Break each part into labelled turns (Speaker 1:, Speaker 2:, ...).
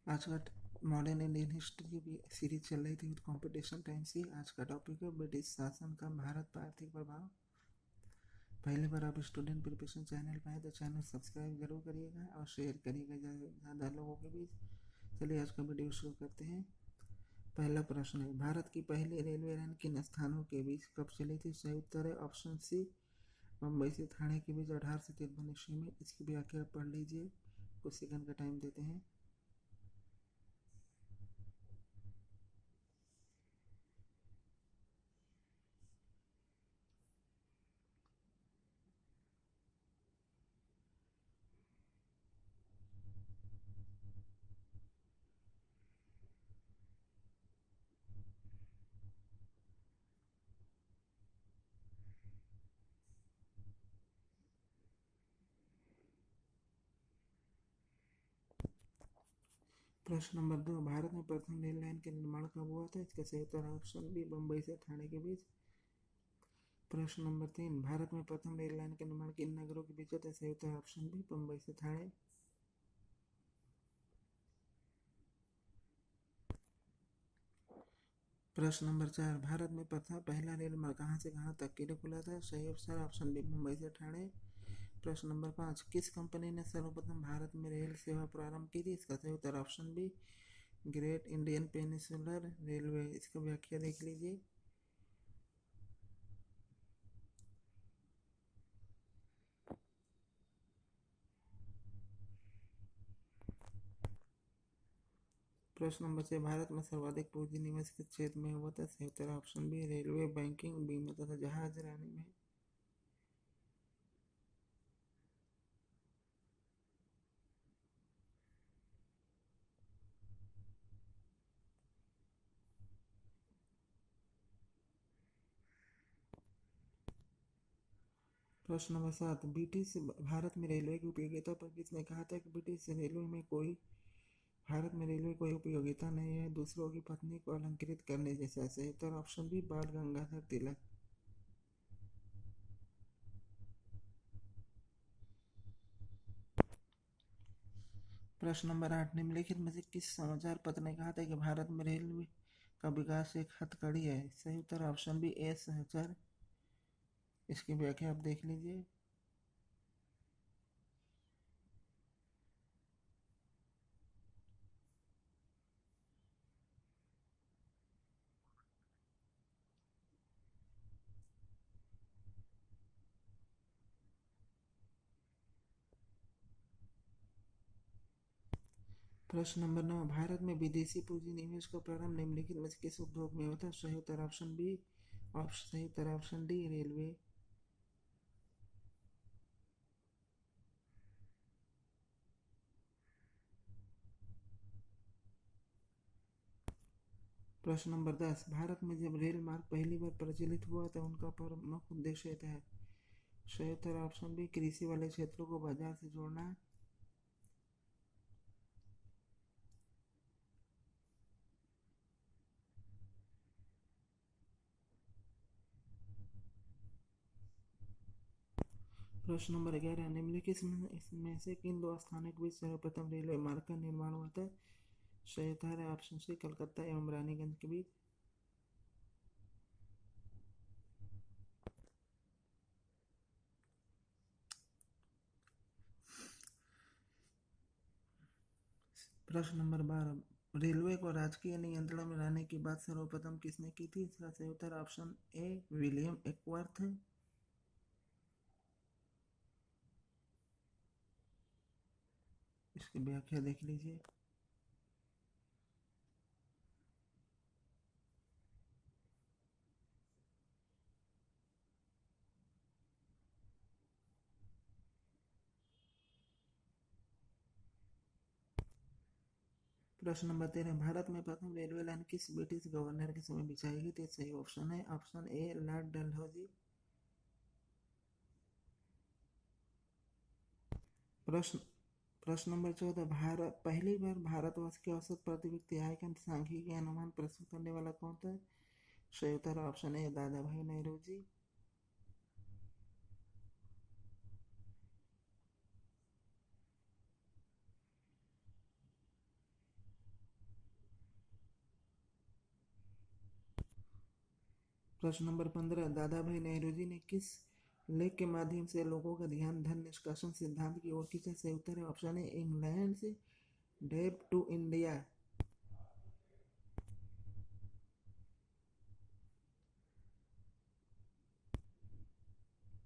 Speaker 1: आज का modern Indian history की सीरीज चल रही थी विद कंपटीशन टाइम से। आज का टॉपिक है ब्रिटिश शासन का भारत पर आर्थिक प्रभाव। पहली बार आप स्टूडेंट प्रिपरेशन चैनल पर आए तो चैनल सब्सक्राइब जरूर करिएगा और शेयर करिएगा ज़्यादा लोगों के बीच। चलिए आज का वीडियो शुरू करते हैं। पहला प्रश्न है, भारत की पहली रेलवे लाइन किन स्थानों के बीच कब चली थी? सही उत्तर है ऑप्शन सी, मुंबई से ठाणे के बीच 1853 ईस्वी में। इसकी व्याख्या पढ़ लीजिए, कुछ सेकंड का टाइम देते हैं। प्रश्न नंबर 2, भारत में प्रथम रेल लाइन के निर्माण कब हुआ था? इसका सही उत्तर ऑप्शन बी, मुंबई से ठाणे के बीच। प्रश्न नंबर 3, भारत में प्रथम रेल लाइन का निर्माण किन नगरों के बीच होता है? सही उत्तर ऑप्शन बी, मुंबई से ठाणे। प्रश्न नंबर 4, भारत में पहला रेल मार्ग कहाँ से कहाँ तक के लिए खुला था? सही उत्तर ऑप्शन बी, मुंबई से ठाणे। प्रश्न नंबर 5, किस कंपनी ने सर्वप्रथम भारत में रेल सेवा प्रारंभ की थी? इसका सही उत्तर option B, great Indian peninsular railway. इसका व्याख्या देख लीजिए। प्रश्न नंबर 6, भारत में सर्वाधिक पूंजी निवेश किस क्षेत्र में हुआ था? सही उत्तर ऑप्शन बी, रेलवे, बैंकिंग, बीमा तथा जहाजरानी में। प्रश्न नंबर 7, ब्रिटिश भारत में रेलवे की उपयोगिता पर किसने कहा था कि भारत में रेलवे कोई उपयोगिता नहीं है, दूसरों की पत्नी को अलंकृत करने जैसा? सही उत्तर ऑप्शन बी, बाल गंगाधर तिलक। प्रश्न नंबर 8, निम्नलिखित में से किस समाचार पत्र ने कहा था कि भारत में रेलवे का विकास एक हथकड़ी है? सही उत्तर ऑप्शन बी, ए सहचर। इसकी व्याख्या आप देख लीजिए। प्रश्न नंबर 9, भारत में विदेशी पूंजी निवेश का प्रारंभ निम्नलिखित में से किस उद्योग में होता है? सही उत्तर ऑप्शन बी, सही उत्तर ऑप्शन डी, रेलवे। प्रश्न नंबर 10, भारत में जब रेल मार्ग पहली बार प्रचलित हुआ था उनका प्रमुख उद्देश्य था? सही उत्तर ऑप्शन बी, कृषि वाले क्षेत्रों को बाजार से जोड़ना। प्रश्न नंबर 11, निम्नलिखित इसमें से किन दो स्थानों के बीच सर्वप्रथम रेलवे मार्ग का निर्माण हुआ था? सही उत्तर है ऑप्शन सी, कलकत्ता एवं रानीगंज के बीच। प्रश्न नंबर 12, रेलवे को राजकीय नियंत्रण में लाने की बात सर्वप्रथम किसने की थी? इसका सही उत्तर ऑप्शन ए, विलियम एकवर्थ। इसकी व्याख्या देख लीजिए। प्रश्न नंबर 13, भारत में प्रथम रेलवे लाइन किस ब्रिटिश गवर्नर के समय बिछाई गई थी? सही ऑप्शन है ऑप्शन ए, लॉर्ड डलहौजी। प्रश्न प्रश्न नंबर 14, भारत पहली बार भारतवर्ष के औसत प्रति व्यक्ति आय का सांख्यिकीय अनुमान प्रस्तुत करने वाला कौन था? सही उत्तर ऑप्शन ए, दादा भाई नेहरू। प्रश्न नंबर 15, दादा भाई नेहरू जी ने किस लेख के माध्यम से लोगों का ध्यान धन निष्कासन सिद्धांत की ओर खींचा? सही उत्तर है ऑप्शन ए, इंग्लैंड से डेब्ट टू इंडिया।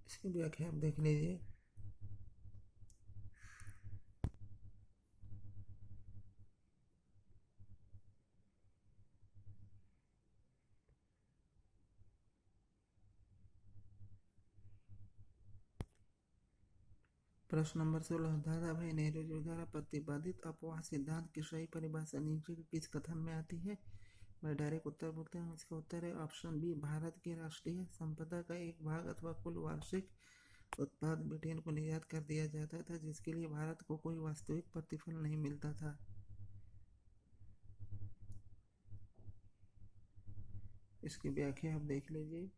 Speaker 1: इसकी व्याख्या आप देख लीजिए। प्रश्न नंबर 16, दादा भाई नेहरू जी द्वारा प्रतिपादित अपवाह सिद्धांत की सही परिभाषा नीचे के किस कथन में आती है? मैं डायरेक्ट उत्तर बोलता हूँ। इसका उत्तर है ऑप्शन बी, भारत की राष्ट्रीय संपदा का एक भाग अथवा कुल वार्षिक उत्पाद ब्रिटेन को निर्यात कर दिया जाता था, जिसके लिए भारत को कोई वास्तविक प्रतिफल नहीं मिलता था। इसकी व्याख्या आप देख लीजिए।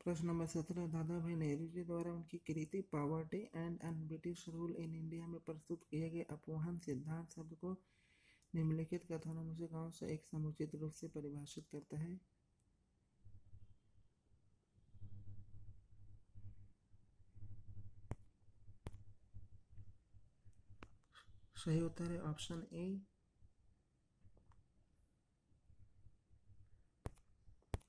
Speaker 1: प्रश्न नंबर 17, दादा भाई नेहरू जी द्वारा उनकी कृति poverty and un British rule in India में प्रस्तुत किए गए अपवाहन सिद्धांत शब्द को निम्नलिखित कथनों में से कौन सा एक समुचित रूप से परिभाषित करता है? सही उत्तर है ऑप्शन ए,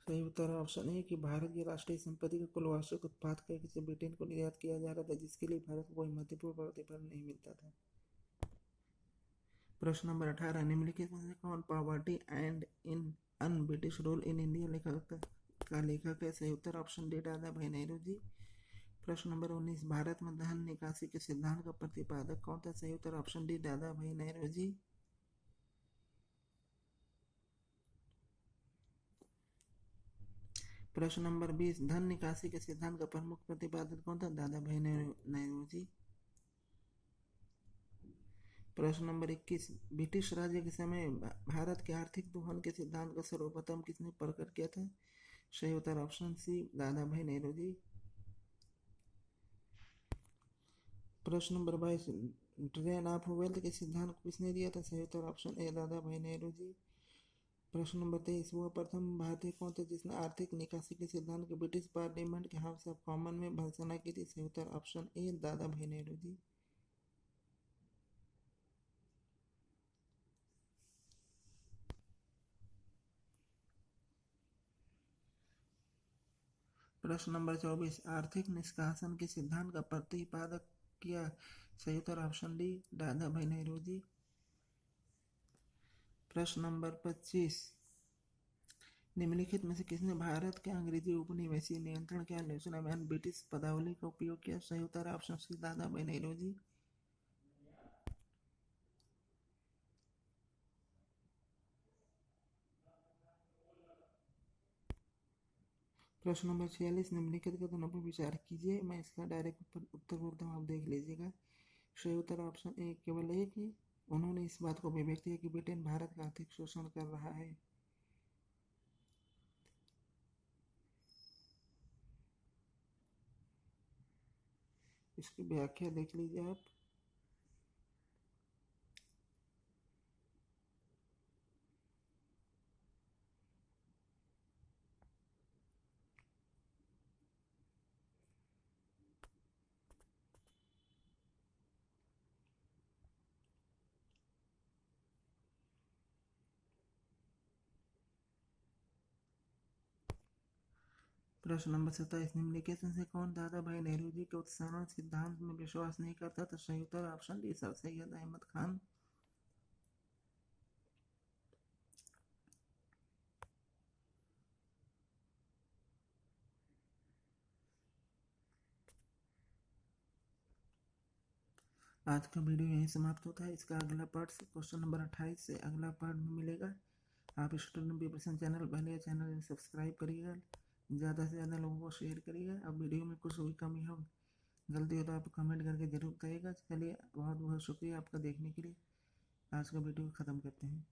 Speaker 1: सही उत्तर है ऑप्शन ए कि भारत की राष्ट्रीय संपत्ति के कुल वार्षिक उत्पाद का किसी ब्रिटेन को निर्यात किया जा रहा था, जिसके लिए भारत को कोई महत्वपूर्ण प्रतिफल नहीं मिलता था। प्रश्न नंबर 18, निम्नलिखित में से कौन poverty and in on British rule in India लेखक है? सही उत्तर ऑप्शन डी, दादा भाई नेहरू जी। प्रश्न नंबर 19, भारत में धन निकासी के सिद्धांत का प्रतिपादक कौन था? सही उत्तर ऑप्शन डी, दादा भाई नेहरू जी। प्रश्न नंबर 20, धन निकासी के सिद्धांत का प्रमुख प्रतिपादक कौन था? दादा भाई नेहरू जी। प्रश्न नंबर 21, ब्रिटिश राज्य के समय भारत के आर्थिक दोहन के सिद्धांत का सर्वप्रथम किसने प्रकट किया था? सही उत्तर ऑप्शन सी, दादा भाई नेहरू जी। प्रश्न नंबर 22, ड्रेन ऑफ वेल्थ के सिद्धांत को किसने दिया था? सही उत्तर ऑप्शन ए, दादा भाई नेहरू जी। प्रश्न नंबर 23, वह प्रथम भारतीय कौन थे जिसने आर्थिक निकासी के सिद्धांत के ब्रिटिश पार्लियामेंट के हाउस ऑफ कॉमन में भर्त्सना की थी? सही उत्तर ऑप्शन ए, दादा भाई नेहरू जी। प्रश्न नंबर 24, आर्थिक निष्कासन के सिद्धांत का प्रतिपादक किया? सही उत्तर ऑप्शन डी, दादा भाई नेहरू जी। प्रश्न नंबर 25, निम्नलिखित में से किसने भारत के अंग्रेजी उपनिवेशी नियंत्रण की आलोचना में ब्रिटिश पदावली का उपयोग किया? सही उत्तर ऑप्शन सी, दादा भाई नेहरू जी। प्रश्न नंबर 46, निम्नलिखित कथनों पर विचार कीजिए। मैं इसका डायरेक्ट उत्तर बोलता हूँ, आप देख लीजिएगा। सही उत्तर ऑप्शन ए, केवल एक ही उन्होंने इस बात को अभिव्यक्त किया कि ब्रिटेन भारत का आर्थिक शोषण कर रहा है। इसकी व्याख्या देख लीजिए आप। प्रश्न नंबर 27, निम्नलिखित में से कौन दादा भाई नेहरू जी के उत्सर्जन सिद्धांत में विश्वास नहीं करता? तो सही उत्तर option D, sir Syed Ahmad Khan. आज का वीडियो यहीं समाप्त होता है। इसका अगला पार्ट क्वेश्चन नंबर 28 से अगला पार्ट में मिलेगा। आप स्टूडेंट प्रिपरेशन चैनल पहले चैनल सब्सक्राइब करिएगा, ज़्यादा से ज़्यादा लोगों को शेयर करिएगा। अब वीडियो में कुछ भी कमी हो गलती हो तो आप कमेंट करके ज़रूर कहिएगा। चलिए बहुत बहुत शुक्रिया आपका देखने के लिए। आज का वीडियो ख़त्म करते हैं।